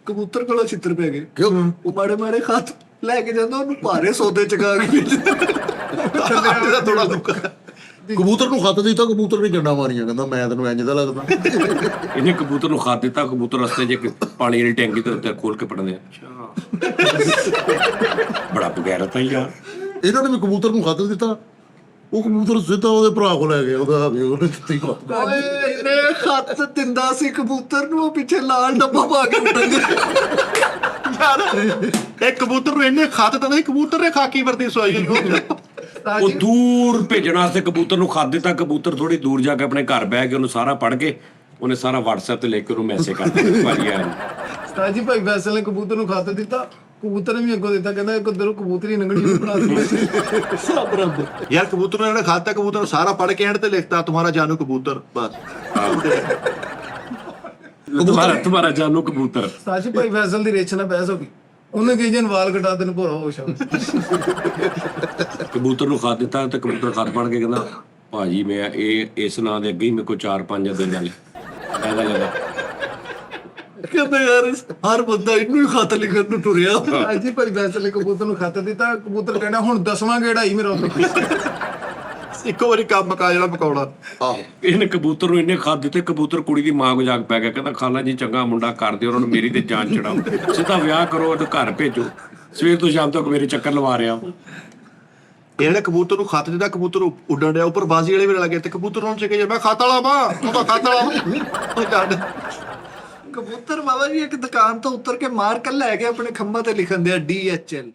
ਕਬੂਤਰ ਕੋਲੋਂ ਛਿੱਤਰ ਪੈ ਗਏ। ਕਿਉਂ? ਉਹ ਮਾੜੇ ਮਾੜੇ ਖਤ ਲੈ ਕੇ ਜਾਂਦਾ, ਉਹਨੂੰ ਭਾਰੇ ਸੌਦੇ ਚਕਾ ਕੇ ਥੋੜਾ ਲੁਕਾ ਕਬੂਤਰ ਨੂੰ ਖੱਤ ਦਿੱਤਾ, ਕਬੂਤਰ ਨੇ ਜੰਡਾ ਮਾਰੀਆਂ, ਕਹਿੰਦਾ ਮੈਂ ਤੈਨੂੰ ਇੰਜ ਦਾ ਲੱਗਦਾ। ਇਹਨੇ ਕਬੂਤਰ ਨੂੰ ਖਾ ਦਿੱਤਾ, ਕਬੂਤਰ ਰਸਤੇ 'ਚ ਇੱਕ ਪਾਣੀ ਵਾਲੀ ਟੈਂਕੀ ਦੇ ਉੱਤੇ ਖੋਲ ਕੇ ਪੜਦੇ ਆ। ਬੜਾ ਬਗੈਰਤ ਆ ਯਾਰ। ਇਹਨਾਂ ਨੇ ਵੀ ਕਬੂਤਰ ਨੂੰ ਖੱਤ ਦਿੱਤਾ, ਉਹ ਕਬੂਤਰ ਸਿੱਧਾ ਉਹਦੇ ਭਰਾ ਕੋਲ ਲੈ ਗਿਆ, ਉਹਨੇ ਦਿੱਤੀ ਖੱਤ। ਓਏ ਇਹਨੇ ਖਤ ਦਿੰਦਾ ਸੀ ਕਬੂਤਰ ਨੂੰ, ਉਹ ਪਿੱਛੇ ਲਾਲ ਡੱਬਾ ਪਾ ਕੇ ਉੱਡਣ ਇਹ ਕਬੂਤਰ ਨੂੰ ਇਹਨੇ ਖਤ ਤਾਂ ਨਹੀਂ, ਕਬੂਤਰ ਨੇ ਖਾਕੀ ਵਰਦੀ ਸਵਾਈ। ਉਹ ਦੂਰ ਭੇਜਣ ਵਾਸਤੇ ਕਬੂਤਰ ਨੂੰ ਖਾ ਦਿੱਤਾ। ਕਬੂਤਰ ਥੋੜੀ ਦੂਰ ਜਾ ਕੇ ਆਪਣੇ ਘਰ ਬਹਿ ਕੇ ਉਹਨੂੰ ਸਾਰਾ ਪੜ੍ਹ ਕੇ ਉਹਨੇ ਸਾਰਾ WhatsApp ਤੇ ਲਿਖ ਕੇ ਉਹਨੂੰ ਮੈਸੇਜ ਕਰ ਦਿੱਤਾ, ਭਾਜੀ ਆ ਉਸਤਾਦ ਜੀ ਭਾਈ ਫੈਸਲ ਨੇ ਕਬੂਤਰ ਨੂੰ ਖਤ ਦਿੱਤਾ, ਕਬੂਤਰ ਨੇ ਵੀ ਅੱਗੋਂ ਦਿੱਤਾ, ਕਹਿੰਦਾ ਇੱਕ ਉਧਰੋਂ ਕਬੂਤਰੀ ਨੰਗਣੀ ਨੂੰ ਬਣਾ ਦਿੱਤੀ ਸਭ ਬਰਾਬਰ। ਯਾਰ ਕਬੂਤਰ ਨੇ ਜਿਹੜਾ ਖਾਤਾ, ਕਬੂਤਰ ਨੂੰ ਸਾਰਾ ਪੜ੍ਹ ਕੇ ਐਂਡ ਤੇ ਲਿਖਤਾ ਤੁਹਾਡਾ ਜਾਨੂ ਕਬੂਤਰ, ਬਸ। ਤੁਹਾਡਾ ਜਾਨੂ ਕਬੂਤਰ। ਉਸਤਾਦ ਜੀ ਭਾਈ ਫੈਸਲ ਦੀ ਰੇਛ ਨਾਲ ਬਹਿਸ ਹੋ ਗਈ, ਉਹਨੇ ਕਹੀ ਜਨ ਵਾਲ ਕਟਾ ਦੇਣ ਭੋਰਾ ਹੋ ਸ਼ਾਮ। ਕਬੂਤਰ ਨੂੰ ਖਾ ਦਿੱਤਾ ਤੇ ਕਬੂਤਰ ਖਤ ਪੜ੍ਹ ਕੇ ਕਹਿੰਦਾ ਭਾਜੀ ਮੈਂ ਇਸ ਨਾਂ ਦੇ ਅੱਗੇ ਹੀ ਮੇਰੇ ਕੋਲ 4-5 ਦਿਨ ਵਾਲੇ ਐਦਾ ਲੱਗਾ। ਕਹਿੰਦਾ ਯਾਰ ਹਰ ਬੰਦਾ ਇਹਨੂੰ ਹੀ ਖਤ ਲਿਖਣ ਨੂੰ ਟੁਰਿਆ। ਉਸਤਾਦ ਜੀ ਭਾਈ ਫੈਸਲ ਨੇ ਕਬੂਤਰ ਨੂੰ ਖਤ ਦਿੱਤਾ, ਕਬੂਤਰ ਕਹਿੰਦਾ ਹੁਣ 10ਵਾਂ ਗੇੜਾ ਹੀ ਮੇਰਾ ਉੱਤੇ। ਇੱਕੋ ਵਾਰੀ ਕੰਮ ਮੁਕਾ ਜਿਹੜਾ ਪਕਾਉਣਾ। ਆਹੋ ਇਹਨੇ ਕਬੂਤਰ ਨੂੰ ਇੰਨੇ ਖਾ ਦਿੱਤੇ, ਕਬੂਤਰ ਕੁੜੀ ਦੀ ਮਾਂ ਕੋ ਜਾ ਕੇ ਪੈ ਗਿਆ, ਕਹਿੰਦਾ ਖਾਲਾ ਜੀ ਚੰਗਾ ਮੁੰਡਾ ਕਰਦੇ, ਉਹਨਾਂ ਨੂੰ ਮੇਰੀ ਤੇ ਜਾਨ ਚੜਾਓ, ਸਿੱਧਾ ਵਿਆਹ ਕਰੋ, ਉਹਨੂੰ ਘਰ ਭੇਜੋ, ਸਵੇਰ ਤੋਂ ਸ਼ਾਮ ਤੱਕ ਮੇਰੇ ਚੱਕਰ ਲਵਾ ਰਿਹਾ। ਇਹਨੇ ਕਬੂਤਰ ਨੂੰ ਖਤ ਦਿੱਤਾ, ਕਬੂਤਰ ਉੱਡਣ ਡਿਆ, ਉੱਪਰ ਬਾਜ਼ੀ ਵਾਲੇ ਵੀ ਲੱਗੇ ਤੇ ਕਬੂਤਰ ਨੂੰ ਚੱਕੇ, ਮੈਂ ਖਤ ਵਾਲਾ ਵਾ, ਉਹ ਤਾਂ ਖਤ ਵਾਲਾ। ਕਬੂਤਰ ਬਾਬਾ ਜੀ ਇੱਕ ਦੁਕਾਨ ਤੋਂ ਉਤਰ ਕੇ ਮਾਰ ਕੇ ਲੈ ਕੇ ਆਪਣੇ ਖੰਭਾਂ ਤੇ ਲਿਖਣ ਦਿਆ DHL।